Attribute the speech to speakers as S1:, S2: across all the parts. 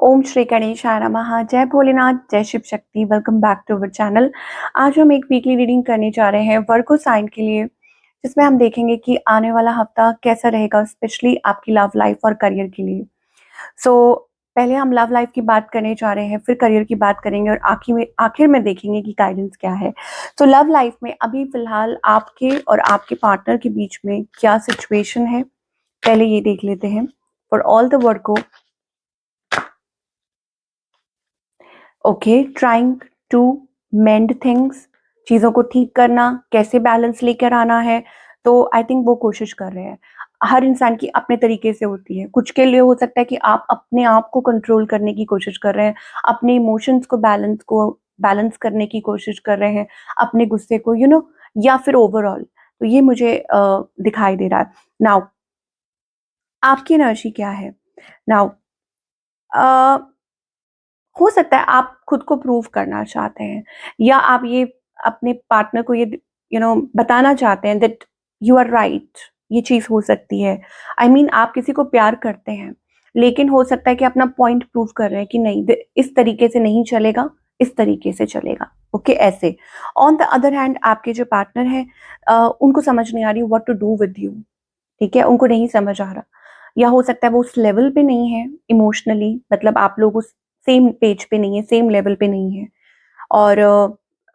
S1: ओम श्री गणेशाय नमः। जय भोलेनाथ, जय Shiv Shakti. Welcome back to our channel. आज हम एक वीकली रीडिंग करने जा रहे हैं वर्गो साइन के लिए, जिसमें हम देखेंगे कि आने वाला हफ्ता कैसा रहेगा, स्पेशली आपकी लव लाइफ और करियर के लिए। पहले हम लव लाइफ की बात करने जा रहे हैं, फिर करियर की बात करेंगे और आखिर में देखेंगे कि गाइडेंस क्या है। तो लव लाइफ में अभी फिलहाल आपके और आपके पार्टनर के बीच में क्या सिचुएशन है, पहले ये देख लेते हैं। For all the Virgo, okay, trying to mend things, चीज़ों को ठीक करना, कैसे बैलेंस लेकर आना है। तो आई थिंक वो कोशिश कर रहे हैं। हर इंसान की अपने तरीके से होती है। कुछ के लिए हो सकता है कि आप अपने आप को कंट्रोल करने की कोशिश कर रहे हैं, अपने इमोशंस को बैलेंस करने की कोशिश कर रहे हैं, अपने गुस्से को या फिर ओवरऑल। तो ये मुझे दिखाई दे रहा है। नाउ आपकी एनर्जी क्या है? नाउ हो सकता है आप खुद को प्रूव करना चाहते हैं, या आप ये अपने पार्टनर को ये बताना चाहते हैं दैट यू आर राइट। ये चीज़ हो सकती है। आई मीन आप किसी को प्यार करते हैं, लेकिन हो सकता है कि अपना पॉइंट प्रूव कर रहे हैं कि नहीं, इस तरीके से नहीं चलेगा, इस तरीके से चलेगा। ओके, ऐसे। ऑन द अदर हैंड, आपके जो पार्टनर है, उनको समझ नहीं आ रही what to do with you. ठीक है, उनको नहीं समझ आ रहा, या हो सकता है वो उस लेवल पे नहीं है इमोशनली, मतलब आप लोग उस सेम पेज पे नहीं है, सेम लेवल पे नहीं है। और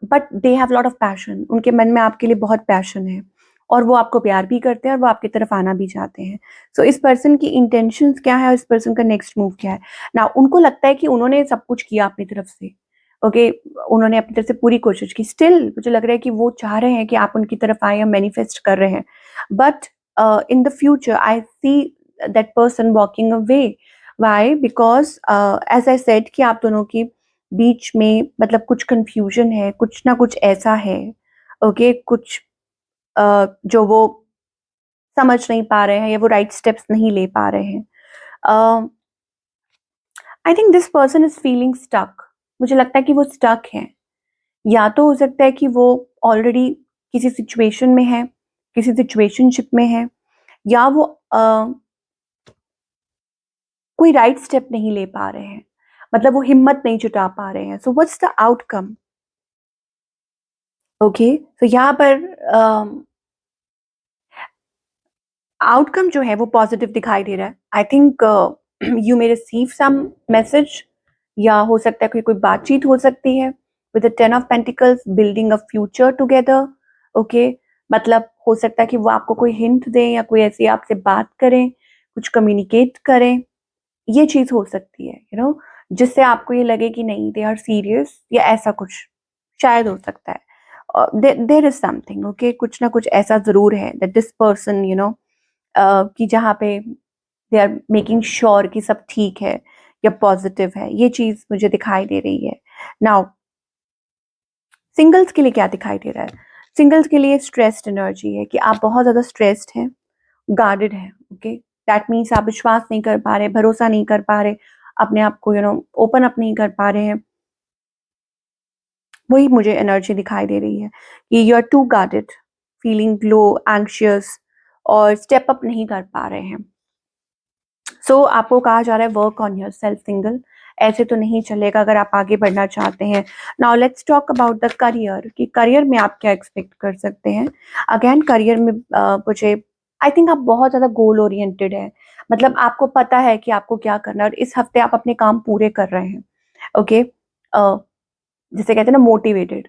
S1: but they have lot of passion, उनके मन में आपके लिए बहुत पैशन है, और वो आपको प्यार भी करते हैं और वो आपकी तरफ आना भी चाहते हैं। सो इस पर्सन की इंटेंशंस क्या है और इस पर्सन का नेक्स्ट मूव क्या है ना। उनको लगता है कि उन्होंने सब कुछ किया अपनी तरफ से। ओके, उन्होंने अपनी तरफ से पूरी कोशिश की। स्टिल मुझे लग रहा है कि वो चाह रहे हैं कि आप उनकी तरफ आए, या मैनिफेस्ट कर रहे हैं। But in the future I see that person walking away. Why? Because as I said कि आप दोनों की बीच में मतलब कुछ confusion है, कुछ ना कुछ ऐसा है। ओके, कुछ जो वो समझ नहीं पा रहे हैं, या वो राइट स्टेप्स नहीं ले पा रहे हैं। I think this person is feeling stuck. मुझे लगता है कि वो स्टक है। या तो हो सकता है कि वो ऑलरेडी किसी सिचुएशन में है, किसी सिचुएशनशिप में है, या वो कोई राइट स्टेप नहीं ले पा रहे हैं, मतलब वो हिम्मत नहीं जुटा पा रहे हैं। So what's the outcome? Okay, तो यहाँ पर आउटकम जो है वो पॉजिटिव दिखाई दे रहा है। I think you may receive some message, या हो सकता है कोई बातचीत हो सकती है with the 10 of Pentacles, building a future together. Okay, मतलब हो सकता है कि वो आपको कोई हिंट दें, या कोई ऐसी आपसे बात करें, कुछ कम्युनिकेट करें। ये चीज़ हो सकती है, जिससे आपको ये लगे कि नहीं, दे आर सीरियस, या ऐसा कुछ शायद हो सकता है। देयर इज समथिंग, ओके, कुछ ना कुछ ऐसा ज़रूर है दैट दिस पर्सन कि जहाँ पे दे आर मेकिंग श्योर कि सब ठीक है या पॉजिटिव है। ये चीज़ मुझे दिखाई दे रही है। नाउ सिंगल्स के लिए क्या दिखाई दे रहा है? सिंगल्स के लिए स्ट्रेस्ड एनर्जी है, कि आप बहुत ज़्यादा स्ट्रेस्ड हैं, गार्डेड है। ओके, दैट मीन्स आप विश्वास नहीं कर पा रहे, भरोसा नहीं कर पा रहे, अपने आप को ओपन अप नहीं कर पा रहे हैं। वही मुझे एनर्जी दिखाई दे रही है कि you are too guarded, feeling low, anxious, और स्टेप अप नहीं कर पा रहे हैं। सो आपको कहा जा रहा है work on your self single. ऐसे तो नहीं चलेगा अगर आप आगे बढ़ना चाहते हैं। Now let's talk about the career, कि करियर में आप क्या एक्सपेक्ट कर सकते हैं। अगेन करियर में मुझे आई थिंक आप बहुत ज़्यादा गोल ओरिएंटेड है, मतलब आपको पता है कि आपको क्या करना है, और इस हफ्ते आप अपने काम पूरे कर रहे हैं। ओके, जिसे कहते हैं ना मोटिवेटेड,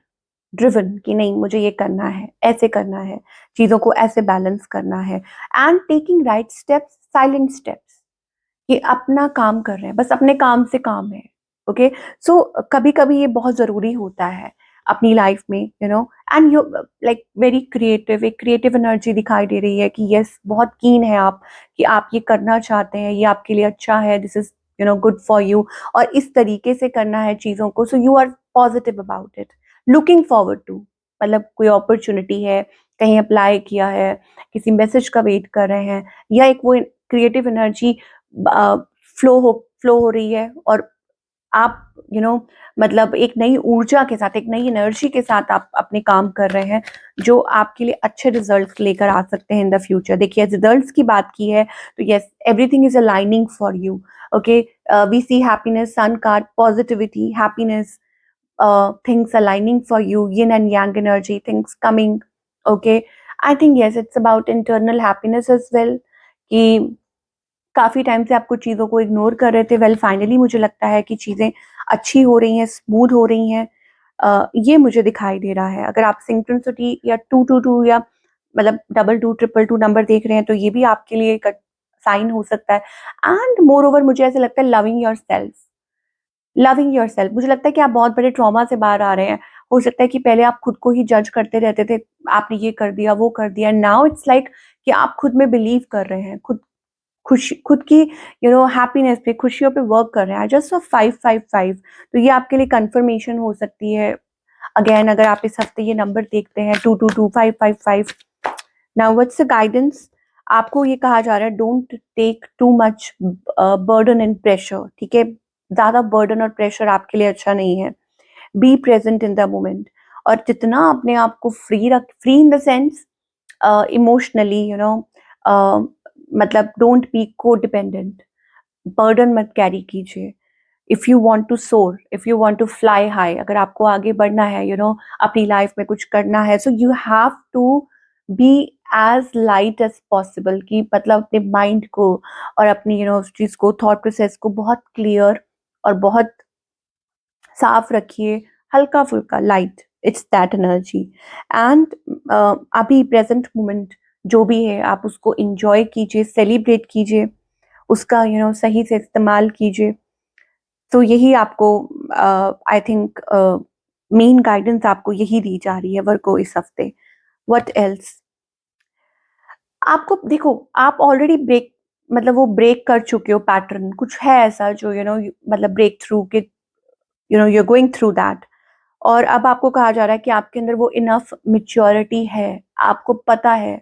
S1: ड्रिवन, कि नहीं मुझे ये करना है, ऐसे करना है, चीज़ों को ऐसे बैलेंस करना है, and taking right steps, silent steps, कि अपना काम कर रहे हैं, बस अपने काम से काम है। ओके, सो कभी कभी ये बहुत ज़रूरी होता है अपनी लाइफ में, and you like very creative, एक क्रिएटिव एनर्जी दिखाई दे रही है कि यस, बहुत कीन है आप, कि आप ये करना चाहते हैं, ये आपके लिए अच्छा है, this is good for you, और इस तरीके से करना है चीज़ों को। So you are positive about it, looking forward to, मतलब कोई अपॉर्चुनिटी है, कहीं अप्लाई किया है, किसी मैसेज का वेट कर रहे हैं, या एक वो क्रिएटिव एनर्जी फ्लो हो रही है, और आप मतलब एक नई ऊर्जा के साथ, एक नई एनर्जी के साथ आप अपने काम कर रहे हैं, जो आपके लिए अच्छे रिजल्ट्स लेकर आ सकते हैं इन द फ्यूचर। देखिए, रिजल्ट्स की बात की है तो yes, everything is aligning for you. Okay, we see happiness, sun card, positivity, happiness, things aligning for you, yin and yang energy, things coming. Okay, I think yes, it's about internal happiness as well. कि काफ़ी time से आप कुछ चीज़ों को ignore कर रहे थे, वेल फाइनली मुझे लगता है कि चीज़ें अच्छी हो रही हैं, स्मूथ हो रही हैं। ये मुझे दिखाई दे रहा है। अगर आप सिंक्रोनिसिटी या 222 या मतलब डबल 2, ट्रिपल 2 नंबर देख रहे हैं, तो ये भी आपके लिए एक साइन हो सकता है। एंड मोर ओवर मुझे ऐसा लगता है लविंग योरसेल्फ, लविंग योरसेल्फ, मुझे लगता है कि आप बहुत बड़े ट्रॉमा से बाहर आ रहे हैं। हो सकता है कि पहले आप खुद को ही जज करते रहते थे, आपने ये कर दिया, वो कर दिया, नाउ इट्स लाइक कि आप खुद में बिलीव कर रहे हैं, खुद की हैप्पीनेस पे, खुशियों पे वर्क कर रहे हैं। जस्ट 555, तो ये आपके लिए कंफर्मेशन हो सकती है। अगेन अगर आप इस हफ्ते ये नंबर देखते हैं 222555, नाउ व्हाट्स द गाइडेंस? आपको ये कहा जा रहा है don't take too much burden and pressure, ठीक है? ज़्यादा बर्डन और प्रेशर आपके लिए अच्छा नहीं है। Be present in the moment, और जितना अपने आप को free in the sense emotionally, मतलब don't be codependent, burden मत कैरी कीजिए। If you want to soar, if you want to fly high, अगर आपको आगे बढ़ना है, अपनी लाइफ में कुछ करना है, so you have to be as light as possible, कि मतलब अपने माइंड को और अपनी उस चीज को, थॉट प्रोसेस को बहुत क्लियर और बहुत साफ रखिए, हल्का फुल्का light, it's that energy. And अभी प्रेजेंट मोमेंट जो भी है आप उसको इंजॉय कीजिए, सेलिब्रेट कीजिए, उसका सही से इस्तेमाल कीजिए। तो यही आपको आई थिंक मेन गाइडेंस आपको यही दी जा रही है वर्गो इस हफ्ते। What else? आपको देखो, आप ऑलरेडी ब्रेक, मतलब वो ब्रेक कर चुके हो पैटर्न, कुछ है ऐसा जो मतलब ब्रेक थ्रू के, you are going through that. और अब आपको कहा जा रहा है कि आपके अंदर वो इनफ मैच्योरिटी है, आपको पता है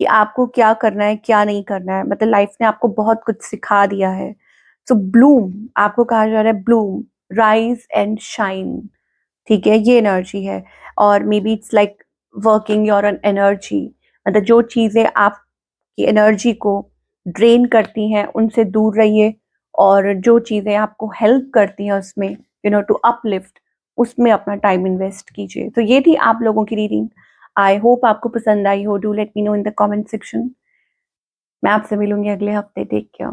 S1: कि आपको क्या करना है, क्या नहीं करना है, मतलब लाइफ ने आपको बहुत कुछ सिखा दिया है। सो ब्लूम, आपको कहा जा रहा है ब्लूम, राइज एंड शाइन, ठीक है? ये एनर्जी है। और may be it's like working your energy, मतलब जो चीज़ें आपकी एनर्जी को ड्रेन करती हैं उनसे दूर रहिए, और जो चीज़ें आपको हेल्प करती हैं उसमें, टू अपलिफ्ट, उसमें अपना टाइम इन्वेस्ट कीजिए। तो ये थी आप लोगों की रीडिंग। आई होप आपको पसंद आई हो। Do let me know in the comment section. मैं आपसे मिलूंगी अगले हफ्ते। Take care.